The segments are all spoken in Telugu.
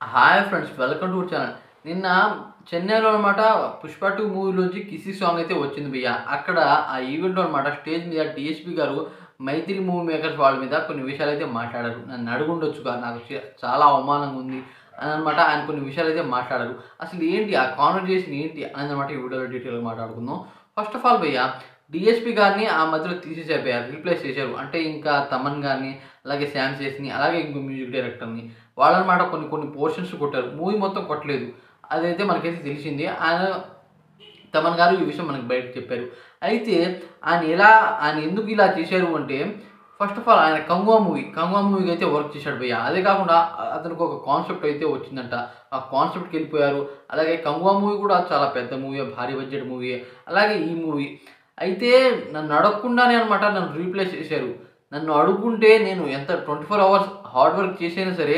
Hi friends, welcome to our channel. నిన్న చెన్నైలో అనమాట 'పుష్ప 2' మూవీలోంచి 'కిసి' సాంగ్ అయితే వచ్చింది భయ్య. అక్కడ ఆ ఈవెంట్‌లో అనమాట స్టేజ్ మీద డీఎస్‌పీ గారు 'మైత్రి మూవీ మేకర్స్' వాళ్ళ మీద కొన్ని విషయాలైతే మాట్లాడారు. నన్ను అడుగుండొచ్చుగా, నాకు చాలా అవమానంగా ఉంది అని అనమాట ఆయన కొన్ని విషయాలైతే మాట్లాడారు. అసలు ఏంటి ఆ కాన్వర్జేషన్ ఏంటి అనేదనమాట ఈ వీడియోలో డీటెయిల్‌గా మాట్లాడుకుందాం. ఫస్ట్ ఆఫ్ ఆల్ భయ్య, డీఎస్‌పీ గారిని ఆ మధ్యలో తీసేసారు భయ్య. రీప్లేస్ చేశారు. అంటే ఇంకా తమన్ గారిని, అలాగే శ్యామ్ సేస్‌ని, అలాగే ఇంకో మ్యూజిక్ డైరెక్టర్‌ని వాళ్ళనమాట కొన్ని కొన్ని పోర్షన్స్ కొట్టారు. మూవీ మొత్తం కొట్టలేదు. అదైతే మనకైతే తెలిసింది. తమన్ గారు ఈ విషయం మనకు బయటకు చెప్పారు. అయితే ఆయన ఎందుకు ఇలా చేశారు అంటే, ఫస్ట్ ఆఫ్ ఆల్ ఆయన 'కంగువా' మూవీకి అయితే వర్క్ చేశాడు భయ్య. అదే కాకుండా అతనికి ఒక కాన్సెప్ట్ అయితే వచ్చిందంట. ఆ కాన్సెప్ట్‌కెళ్ళిపోయారు. అలాగే 'కంగువా' మూవీ కూడా చాలా పెద్ద మూవీయే, భారీ బడ్జెట్ మూవీయే. అలాగే ఈ మూవీ. అయితే నన్ను అడగకుండానే అనమాట నన్ను రీప్లేస్ చేశారు. నన్ను అడుగుకుంటే నేను ఎంత 24 అవర్స్ హార్డ్ వర్క్ చేసైనా సరే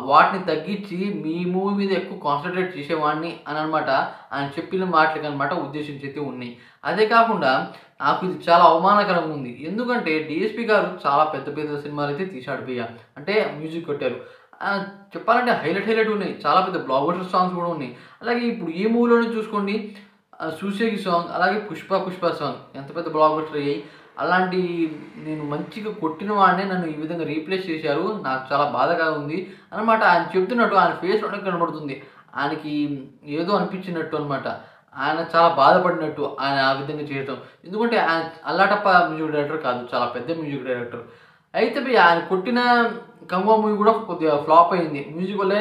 వాటిని తగ్గించి మీ మూవీ మీద ఎక్కువ కాన్సంట్రేట్ చేసేవాడిని అని అనమాట ఆయన చెప్పిన మాటలకనమాట ఉద్దేశించి అయితే ఉన్నాయి. అదే కాకుండా నాకు ఇది చాలా అవమానకరంగా ఉంది. ఎందుకంటే డీఎస్‌పీ గారు చాలా పెద్ద పెద్ద సినిమాలైతే తీశాడు భయ్య. అంటే మ్యూజిక్ కొట్టారు. చెప్పాలంటే హైలైట్ ఉన్నాయి. చాలా పెద్ద బ్లాక్ బస్టర్ సాంగ్స్ కూడా ఉన్నాయి. అలాగే ఇప్పుడు ఈ మూవీలోనే చూసుకోండి, 'సూసేకి' సాంగ్, అలాగే 'పుష్ప' సాంగ్ ఎంత పెద్ద బ్లాక్ బస్టర్ అయ్యాయి. అలాంటి నేను మంచిగా కొట్టిన వాడినే నన్ను ఈ విధంగా రీప్లేస్ చేశారు. నాకు చాలా బాధగా ఉంది అనమాట. ఆయన చెప్తున్నట్టు ఆయన ఫేస్‌లోనే కనబడుతుంది. ఆయనకి ఏదో అనిపించినట్టు అనమాట. ఆయన చాలా బాధపడినట్టు ఆయన ఆ విధంగా చేయటం. ఎందుకంటే ఆయన అల్లాటప్ప మ్యూజిక్ డైరెక్టర్ కాదు. చాలా పెద్ద మ్యూజిక్ డైరెక్టర్. అయితే ఆయన కొట్టిన 'కంగువా' మూవీ కూడా కొద్దిగా ఫ్లాప్ అయింది. మ్యూజిక్ వల్లే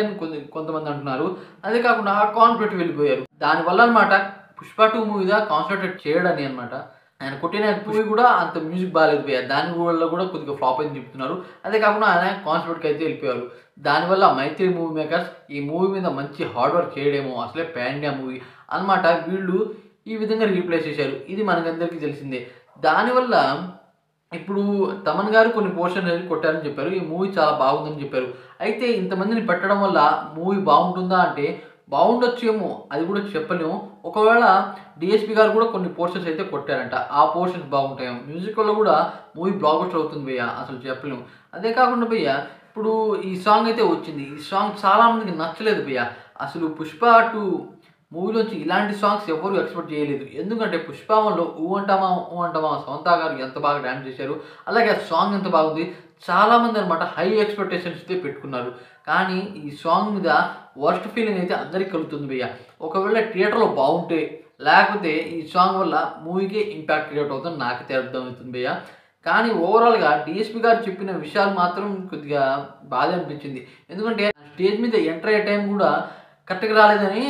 కొంతమంది అంటున్నారు. అదే కాకుండా కాన్సెప్ట్ వెళ్ళిపోయారు. దానివల్ల అనమాట 'పుష్ప 2' మూవీ మీద కాన్సంట్రేట్ చేయడని అనమాట. ఆయన కొట్టిన మూవీ కూడా అంత మ్యూజిక్ బాలేదు భయ్య. దాని వల్ల కూడా కొద్దిగా ఫ్లాప్ అయింది చెప్తున్నారు. అదే కాకుండా ఆయన కాన్సెప్ట్‌కి అయితే వెళ్ళిపోయారు. దానివల్ల 'మైత్రి మూవీ మేకర్స్' ఈ మూవీ మీద మంచి హార్డ్ వర్క్ చేయడేమో, అసలే పాన్ ఇండియా మూవీ అనమాట వీళ్ళు ఈ విధంగా రీప్లేస్ చేశారు. ఇది మనకందరికీ తెలిసిందే. దానివల్ల ఇప్పుడు తమన్ గారు కొన్ని పోర్షన్స్ అనేది కొట్టారని చెప్పారు. ఈ మూవీ చాలా బాగుందని చెప్పారు. అయితే ఇంతమందిని పెట్టడం వల్ల మూవీ బాగుంటుందా అంటే బాగుండొచ్చేమో, అది కూడా చెప్పలేము. ఒకవేళ డీఎస్‌పీ గారు కూడా కొన్ని పోర్షన్స్ అయితే కొట్టారంట. ఆ పోర్షన్స్ బాగుంటాయేమో. మ్యూజిక్ వల్ల కూడా మూవీ బ్లాక్ బస్టర్ అవుతుంది భయ్య. అసలు చెప్పలేము. అదే కాకుండా భయ్య, ఇప్పుడు ఈ సాంగ్ అయితే వచ్చింది. ఈ సాంగ్ చాలా మందికి నచ్చలేదు భయ్య. అసలు 'పుష్ప 2' మూవీలోంచి ఇలాంటి సాంగ్స్ ఎవ్వరు ఎక్స్‌పెక్ట్ చేయలేదు. ఎందుకంటే 'పుష్ప 1లో' 'ఊ అంటామా ఊ అంటామా' సమంత గారు ఎంత బాగా డాన్స్ చేశారు. అలాగే ఆ సాంగ్ ఎంత బాగుంది. చాలామంది అనమాట హై ఎక్స్‌పెక్టేషన్స్ అయితే పెట్టుకున్నారు. కానీ ఈ సాంగ్ మీద వర్స్ట్ ఫీలింగ్ అయితే అందరికి కలుగుతుంది భయ్య. ఒకవేళ థియేటర్‌లో బావుంటే, లేకపోతే ఈ సాంగ్ వల్ల మూవీకే ఇంపాక్ట్ క్రియేట్ అవుతుందని నాకైతే అర్థమవుతుంది భయ్య. కానీ ఓవరాల్‌గా డీఎస్‌పీ గారు చెప్పిన విషయాలు మాత్రం కొద్దిగా బాధ అనిపించింది. ఎందుకంటే స్టేజ్ మీద ఎంటర్ అయ్యే టైం కూడా కరెక్ట్‌గా రాలేదని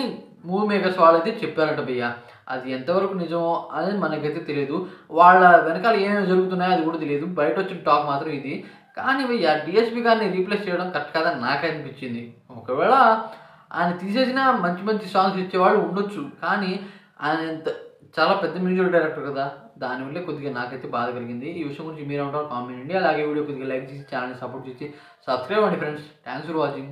మూవీ మేకర్స్ వాళ్ళైతే చెప్పారట భయ్య. అది ఎంతవరకు నిజమో అనేది మనకైతే తెలీదు. వాళ్ళ వెనకాల ఏమేమి జరుగుతున్నాయో అది కూడా తెలీదు. బయటొచ్చిన టాక్ మాత్రం ఇది. కానీ భయ్య, డీఎస్‌పీ గారిని రీప్లేస్ చేయడం కరెక్ట్ కాదని నాకనిపించింది. ఒకవేళ ఆయన తీసేసినా మంచి మంచి సాంగ్స్ ఇచ్చేవాళ్ళు ఉండొచ్చు. కానీ ఆయన చాలా పెద్ద మ్యూజిక్ డైరెక్టర్ కదా! దానివల్లే కొద్దిగా నాకైతే బాధ కలిగింది. ఈ విషయం గురించి మీరేమంటారో కామెంట్ చేయండి. అలాగే వీడియో కొద్దిగా లైక్ చేసి ఛానల్‌ని సపోర్ట్ చేసి సబ్స్క్రైబ్ అవ్వండి ఫ్రెండ్స్. Thanks for watching.